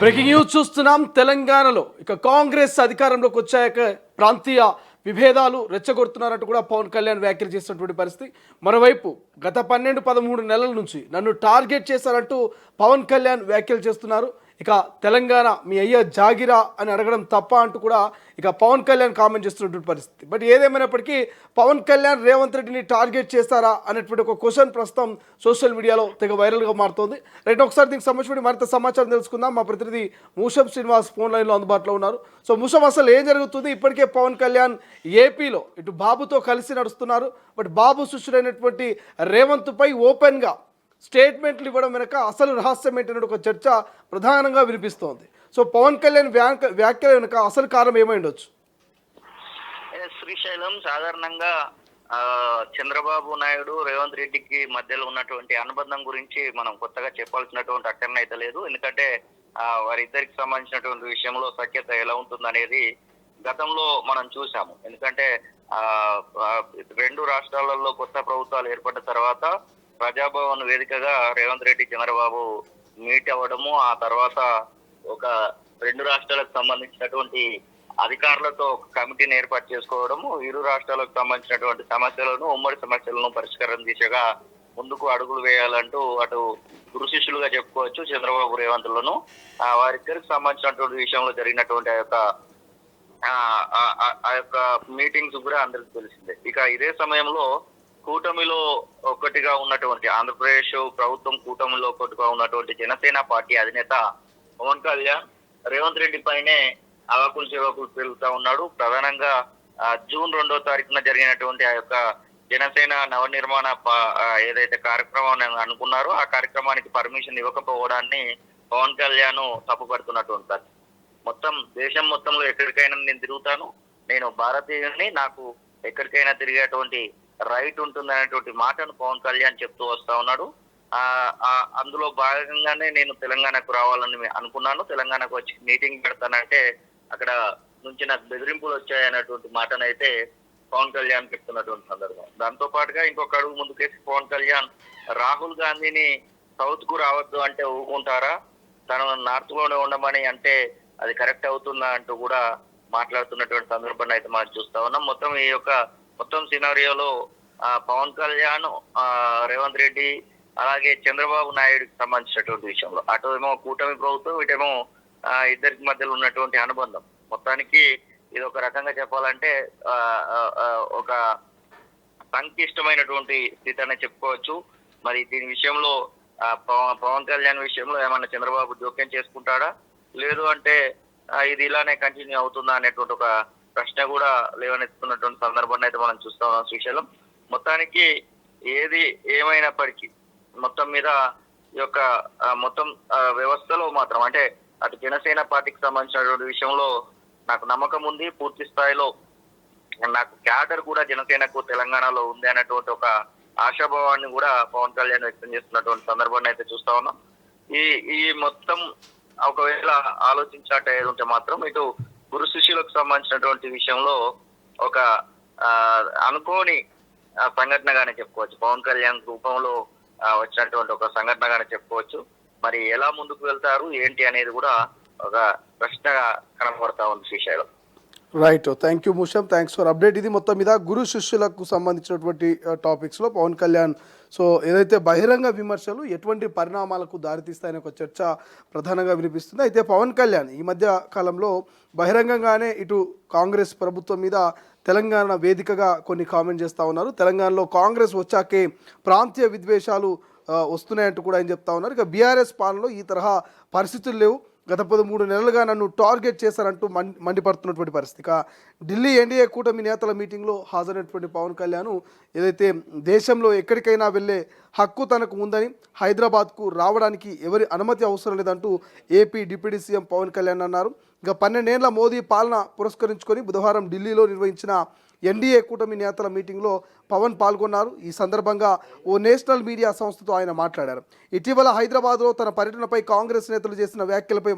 Breaking news చూస్తున్నాం. తెలంగాణలో ఇక కాంగ్రెస్ అధికారంలోకి వచ్చాక ప్రాంతీయ విభేదాలు రెచ్చగొడుతున్నారంటూ కూడా పవన్ కళ్యాణ్ వ్యాఖ్యలు చేసినటువంటి పరిస్థితి. మరోవైపు గత 12-13 నెలల నుంచి నన్ను టార్గెట్ చేశారంటూ పవన్ కళ్యాణ్ వ్యాఖ్యలు చేస్తున్నారు. ఇక తెలంగాణ మీ అయ్య జాగిరా అని అడగడం తప్ప అంటూ కూడా ఇక పవన్ కళ్యాణ్ కామెంట్ చేస్తున్నటువంటి పరిస్థితి. బట్ ఏదేమైనప్పటికీ పవన్ కళ్యాణ్ రేవంత్ రెడ్డిని టార్గెట్ చేస్తారా అనేటువంటి ఒక క్వశ్చన్ ప్రస్తుతం సోషల్ మీడియాలో తెగ వైరల్గా మారుతోంది. రైట్, ఒకసారి దీనికి సంబంధించి మరింత సమాచారం తెలుసుకుందాం. మా ప్రతినిధి మూషం శ్రీనివాస్ ఫోన్ లైన్లో అందుబాటులో ఉన్నారు. సో మూషం, అసలు ఏం జరుగుతుంది? ఇప్పటికే పవన్ కళ్యాణ్ ఏపీలో ఇటు బాబుతో కలిసి నడుస్తున్నారు. బట్ బాబు శిష్యుడైనటువంటి రేవంత్పై ఓపెన్గా స్టేట్మెంట్లు ఇవ్వడం వెనక అసలు రహస్యం ఏంటనే ఒక చర్చ ప్రధానంగా వినిపిస్తోంది. సో పవన్ కళ్యాణ్ వ్యాఖ్యల వెనుక అసలు కారణం ఏమై ఉండొచ్చు? శ్రీశైలం, సాధారణంగా చంద్రబాబు నాయుడు రేవంత్ రెడ్డికి మధ్యలో ఉన్నటువంటి అనుబంధం గురించి మనం కొత్తగా చెప్పాల్సినటువంటి అక్కర్న అయితే లేదు. ఎందుకంటే వారిద్దరికి సంబంధించినటువంటి విషయంలో సఖ్యత ఎలా ఉంటుందనేది గతంలో మనం చూసాము. ఎందుకంటే రెండు రాష్ట్రాలలో కొత్త ప్రభుత్వాలు ఏర్పడిన తర్వాత ప్రజాభవన్ వేదికగా రేవంత్ రెడ్డి చంద్రబాబు మీట్ అవ్వడము, ఆ తర్వాత ఒక రెండు రాష్ట్రాలకు సంబంధించినటువంటి అధికారులతో ఒక కమిటీని ఏర్పాటు చేసుకోవడము, ఇరు రాష్ట్రాలకు సంబంధించినటువంటి సమస్యలను, ఉమ్మడి సమస్యలను పరిష్కారం దిశగా ముందుకు అడుగులు వేయాలంటూ అటు గురు శిష్యులుగా చెప్పుకోవచ్చు చంద్రబాబు రేవంత్లను. వారిద్దరికి సంబంధించినటువంటి విషయంలో జరిగినటువంటి ఆ యొక్క మీటింగ్స్ కూడా అందరికి తెలిసిందే. ఇక ఇదే సమయంలో కూటమిలో ఒకటిగా ఉన్నటువంటి ఆంధ్రప్రదేశ్ ప్రభుత్వం కూటమిలో ఒకటిగా ఉన్నటువంటి జనసేన పార్టీ అధినేత పవన్ కళ్యాణ్ రేవంత్ రెడ్డి పైనే అవాకులు చెవాకులు పెరుగుతా ఉన్నాడు. ప్రధానంగా జూన్ 2వ తారీఖున జరిగినటువంటి ఆ యొక్క జనసేన నవనిర్మాణ ఏదైతే కార్యక్రమం అనుకున్నారో ఆ కార్యక్రమానికి పర్మిషన్ ఇవ్వకపోవడాన్ని పవన్ కళ్యాణ్ తప్పుపడుతున్నటువంటి మొత్తం దేశం మొత్తంలో ఎక్కడికైనా నేను తిరుగుతాను, నేను భారతీయుని, నాకు ఎక్కడికైనా తిరిగేటువంటి రైట్ ఉంటుంది అనేటువంటి మాటను పవన్ కళ్యాణ్ చెప్తూ వస్తా ఉన్నాడు. అందులో భాగంగానే నేను తెలంగాణకు రావాలని అనుకున్నాను, తెలంగాణకు వచ్చి మీటింగ్ పెడతానంటే అక్కడ నుంచి నాకు బెదిరింపులు వచ్చాయనేటువంటి మాటనైతే పవన్ కళ్యాణ్ చెప్తున్నటువంటి సందర్భం. దాంతో పాటుగా ఇంకొక అడుగు ముందుకేసి పవన్ కళ్యాణ్ రాహుల్ గాంధీని సౌత్ కు రావద్దు అంటే ఊరుకుంటారా, తను నార్త్ లోనే ఉండమని అంటే అది కరెక్ట్ అవుతుందా అంటూ కూడా మాట్లాడుతున్నటువంటి సందర్భాన్ని అయితే మనం చూస్తా ఉన్నాం. మొత్తం సినారియోలో పవన్ కళ్యాణ్, రేవంత్ రెడ్డి అలాగే చంద్రబాబు నాయుడుకి సంబంధించినటువంటి విషయంలో అటు ఏమో కూటమి ప్రభుత్వం, ఇటేమో ఇద్దరికి మధ్యలో ఉన్నటువంటి అనుబంధం. మొత్తానికి ఇది ఒక రకంగా చెప్పాలంటే ఒక సంక్లిష్టమైనటువంటి స్థితి అనే చెప్పుకోవచ్చు. మరి దీని విషయంలో పవన్ కళ్యాణ్ విషయంలో ఏమన్నా చంద్రబాబు జోక్యం చేసుకుంటాడా, లేదు అంటే ఇది ఇలానే కంటిన్యూ అవుతుందా అనేటువంటి ఒక ప్రశ్న కూడా లేవనెత్తుతున్నటువంటి సందర్భాన్ని అయితే మనం చూస్తా ఉన్నాం శ్రీశైలం. మొత్తానికి ఏది ఏమైనప్పటికీ మొత్తం మీద ఈ యొక్క మొత్తం వ్యవస్థలో మాత్రం అంటే అటు జనసేన పార్టీకి సంబంధించినటువంటి విషయంలో నాకు నమ్మకం ఉంది. పూర్తి స్థాయిలో నాకు క్యాడర్ కూడా జనసేనకు తెలంగాణలో ఉంది అనేటువంటి ఒక ఆశాభావాన్ని కూడా పవన్ కళ్యాణ్ వ్యక్తం చేస్తున్నటువంటి సందర్భాన్ని అయితే చూస్తా ఉన్నాం. ఈ మొత్తం ఒకవేళ ఆలోచించాట ఏదుంటే మాత్రం ఇటు గురు శిష్యులకు సంబంధించినటువంటి విషయంలో ఒక అనుకోని సంఘటనగానే చెప్పుకోవచ్చు. పవన్ కళ్యాణ్ రూపంలో వచ్చినటువంటి ఒక సంఘటనగానే చెప్పుకోవచ్చు. మరి ఎలా ముందుకు వెళ్తారు ఏంటి అనేది కూడా ఒక ప్రశ్నగా కనబడతా ఉంది Srisailam. Right, thank you Musham, thanks for update. ఇది మొత్తం మీద గురు శిష్యులకు సంబంధించినటువంటి టాపిక్స్లో పవన్ కళ్యాణ్ సో ఏదైతే బహిరంగ విమర్శలు ఎటువంటి పరిణామాలకు దారితీస్తాయనే ఒక చర్చ ప్రధానంగా వినిపిస్తుంది. అయితే పవన్ కళ్యాణ్ ఈ మధ్య కాలంలో బహిరంగంగానే ఇటు కాంగ్రెస్ ప్రభుత్వం మీద తెలంగాణ వేదికగా కొన్ని కామెంట్ చేస్తూ ఉన్నారు. తెలంగాణలో కాంగ్రెస్ వచ్చాకే ప్రాంతీయ విద్వేషాలు వస్తున్నాయంటూ కూడా ఆయన చెప్తా ఉన్నారు. ఇక బీఆర్ఎస్ పాలనలో ఈ తరహా పరిస్థితులు లేవు, గత 13 నెలలుగా నన్ను టార్గెట్ చేశారంటూ మండిపడుతున్నటువంటి పరిస్థితి. ఇక ఢిల్లీ ఎన్డీఏ కూటమి నేతల మీటింగ్లో హాజరైనటువంటి పవన్ కళ్యాణ్ ఏదైతే దేశంలో ఎక్కడికైనా వెళ్ళే హక్కు తనకు ఉందని, హైదరాబాద్కు రావడానికి ఎవరి అనుమతి అవసరం లేదంటూ AP deputy CM Pawan Kalyan అన్నారు. ఇక 12 ఏళ్ల మోదీ పాలన పురస్కరించుకొని బుధవారం ఢిల్లీలో నిర్వహించిన ఎన్డీఏ కూటమి నేతల మీటింగ్లో పవన్ పాల్గొన్నారు. ఈ సందర్భంగా ఓ నేషనల్ మీడియా సంస్థతో ఆయన మాట్లాడారు. ఇటీవల హైదరాబాద్లో తన పర్యటనపై కాంగ్రెస్ నేతలు చేసిన వ్యాఖ్యలపై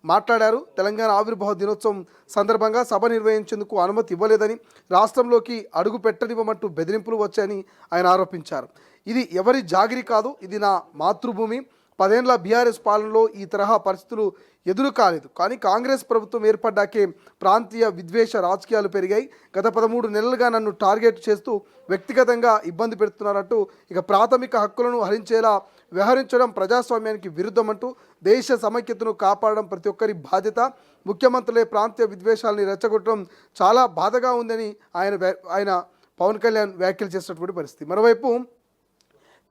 మాట్లాడారు. తెలంగాణ ఆవిర్భావ దినోత్సవం సందర్భంగా సభ నిర్వహించేందుకు అనుమతి ఇవ్వలేదని, రాష్ట్రంలోకి అడుగు పెట్టనివ్వమంటూ బెదిరింపులు వచ్చాయని ఆయన ఆరోపించారు. ఇది ఎవరి జాగిరి కాదు, ఇది నా మాతృభూమి, 10 ఏళ్ల బీఆర్ఎస్ పాలనలో ఈ తరహా పరిస్థితులు ఎదురు కాలేదు. కానీ కాంగ్రెస్ ప్రభుత్వం ఏర్పడ్డాకే ప్రాంతీయ విద్వేష రాజకీయాలు పెరిగాయి. గత 13 నెలలుగా నన్ను టార్గెట్ చేస్తూ వ్యక్తిగతంగా ఇబ్బంది పెడుతున్నారంటూ ఇక ప్రాథమిక హక్కులను హరించేలా వ్యవహరించడం ప్రజాస్వామ్యానికి విరుద్ధమంటూ దేశ సమైక్యతను కాపాడడం ప్రతి ఒక్కరి బాధ్యత. ముఖ్యమంత్రులే ప్రాంతీయ విద్వేషాలని రెచ్చగొట్టడం చాలా బాధగా ఉందని ఆయన పవన్ కళ్యాణ్ వ్యాఖ్యలు చేసినటువంటి పరిస్థితి. మరోవైపు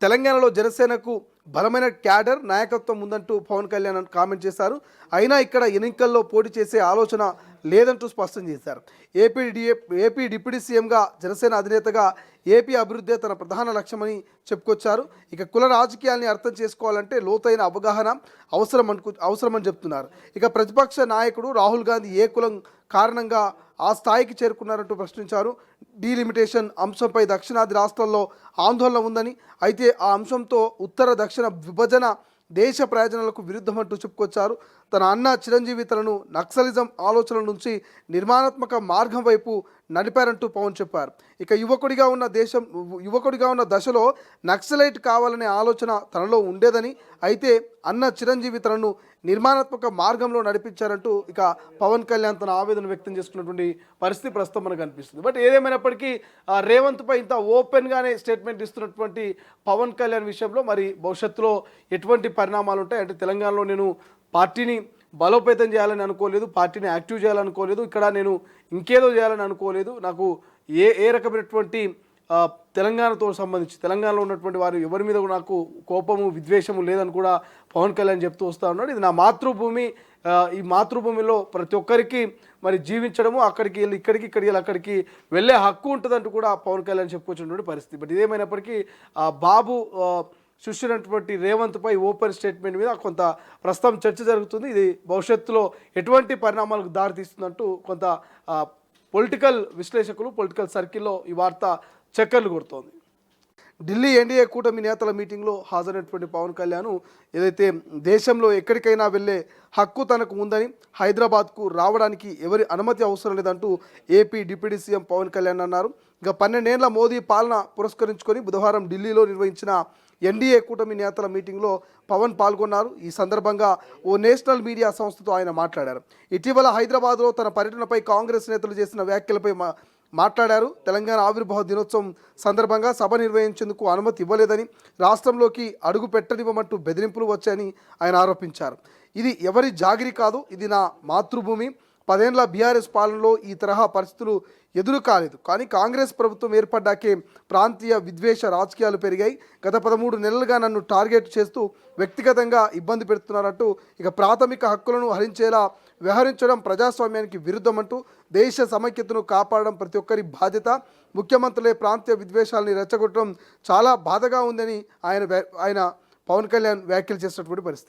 తెలంగాణలో జనసేనకు బలమైన క్యాడర్ నాయకత్వం ఉందంటూ పవన్ కళ్యాణ్ కామెంట్ చేశారు. అయినా ఇక్కడ ఎన్నికల్లో పోటీ చేసే ఆలోచన లేదంటూ స్పష్టం చేశారు. ఏపీ డిప్యూటీ సీఎంగా జనసేన అధినేతగా ఏపీ అభివృద్ధి తన ప్రధాన లక్ష్యమని చెప్పుకొచ్చారు. ఇక కుల రాజకీయాల్ని అర్థం చేసుకోవాలంటే లోతైన అవగాహన అవసరమని చెప్తున్నారు. ఇక ప్రతిపక్ష నాయకుడు రాహుల్ గాంధీ ఏ కులం కారణంగా ఆ స్థాయికి చేరుకున్నారంటూ ప్రశ్నించారు. డీలిమిటేషన్ అంశంపై దక్షిణాది రాష్ట్రాల్లో ఆందోళన ఉందని, అయితే ఆ అంశంతో ఉత్తర దక్షిణ విభజన దేశ ప్రయోజనాలకు విరుద్ధమంటూ చెప్పుకొచ్చారు. తన అన్న చిరంజీవి తనను నక్సలిజం ఆలోచనల నుంచి నిర్మాణాత్మక మార్గం వైపు నడిపారంటూ పవన్ చెప్పారు. ఇక యువకుడిగా ఉన్న దశలో నక్సలైట్ కావాలనే ఆలోచన తనలో ఉండేదని, అయితే అన్న చిరంజీవి తనను నిర్మాణాత్మక మార్గంలో నడిపించారంటూ ఇక పవన్ కళ్యాణ్ తన ఆవేదన వ్యక్తం చేసుకున్నటువంటి పరిస్థితి ప్రస్తుతం మనకు కనిపిస్తుంది. బట్ ఏదేమైనప్పటికీ రేవంత్పై ఇంత ఓపెన్గానే స్టేట్మెంట్ ఇస్తున్నటువంటి పవన్ కళ్యాణ్ విషయంలో మరి భవిష్యత్తులో ఎటువంటి పరిణామాలు ఉంటాయి అంటే, తెలంగాణలో నేను పార్టీని బలోపేతం చేయాలని అనుకోలేదు, పార్టీని యాక్టివ్ చేయాలనుకోలేదు, ఇక్కడ నేను ఇంకేదో చేయాలని అనుకోలేదు, నాకు ఏ రకమైనటువంటి తెలంగాణతో సంబంధించి తెలంగాణలో ఉన్నటువంటి వారు ఎవరి మీద కూడా నాకు కోపము విద్వేషము లేదని కూడా పవన్ కళ్యాణ్ చెప్తూ వస్తూ ఉన్నాడు. ఇది నా మాతృభూమి, ఈ మాతృభూమిలో ప్రతి ఒక్కరికి మరి జీవించడము, అక్కడికి వెళ్ళి అక్కడికి వెళ్ళే హక్కు ఉంటుందంటూ కూడా పవన్ కళ్యాణ్ చెప్పుకొచ్చినటువంటి పరిస్థితి. బట్ ఇదేమైనప్పటికీ బాబు సృష్టించినటువంటి రేవంత్పై ఓపెన్ స్టేట్మెంట్ మీద కొంత ప్రస్తుతం చర్చ జరుగుతుంది. ఇది భవిష్యత్తులో ఎటువంటి పరిణామాలకు దారితీస్తుందంటూ కొంత పొలిటికల్ విశ్లేషకులు, పొలిటికల్ సర్కిల్లో ఈ వార్త చక్కర్లు కొడుతోంది. ఢిల్లీ ఎన్డీఏ కూటమి నేతల మీటింగ్లో హాజరైనటువంటి పవన్ కళ్యాణ్ ఏదైతే దేశంలో ఎక్కడికైనా వెళ్ళే హక్కు తనకు ఉందని, హైదరాబాద్కు రావడానికి ఎవరి అనుమతి అవసరం లేదంటూ AP deputy CM Pawan Kalyan అన్నారు. ఇక 12 ఏళ్ల మోదీ పాలన పురస్కరించుకొని బుధవారం ఢిల్లీలో నిర్వహించిన ఎన్డీఏ కూటమి నేతల మీటింగ్లో పవన్ పాల్గొన్నారు. ఈ సందర్భంగా ఓ నేషనల్ మీడియా సంస్థతో ఆయన మాట్లాడారు. ఇటీవల హైదరాబాద్లో తన పర్యటనపై కాంగ్రెస్ నేతలు చేసిన వ్యాఖ్యలపై మాట్లాడారు. తెలంగాణ ఆవిర్భావ దినోత్సవం సందర్భంగా సభ నిర్వహించేందుకు అనుమతి ఇవ్వలేదని, రాష్ట్రంలోకి అడుగు పెట్టనివ్వమంటూ బెదిరింపులు వచ్చాయని ఆయన ఆరోపించారు. ఇది ఎవరి జాగిరి కాదు, ఇది నా మాతృభూమి. 10 ఏళ్ల బీఆర్ఎస్ పాలనలో ఈ తరహా పరిస్థితులు ఎదురు కాలేదు. కానీ కాంగ్రెస్ ప్రభుత్వం ఏర్పడ్డాకే ప్రాంతీయ విద్వేష రాజకీయాలు పెరిగాయి. గత 13 నెలలుగా నన్ను టార్గెట్ చేస్తూ వ్యక్తిగతంగా ఇబ్బంది పెడుతున్నారంటూ ఇక ప్రాథమిక హక్కులను హరించేలా వ్యవహరించడం ప్రజాస్వామ్యానికి విరుద్ధమంటూ దేశ సమైక్యతను కాపాడడం ప్రతి ఒక్కరి బాధ్యత. ముఖ్యమంత్రులే ప్రాంతీయ విద్వేషాలని రెచ్చగొట్టడం చాలా బాధగా ఉందని ఆయన పవన్ కళ్యాణ్ వ్యాఖ్యలు చేసినటువంటి పరిస్థితి.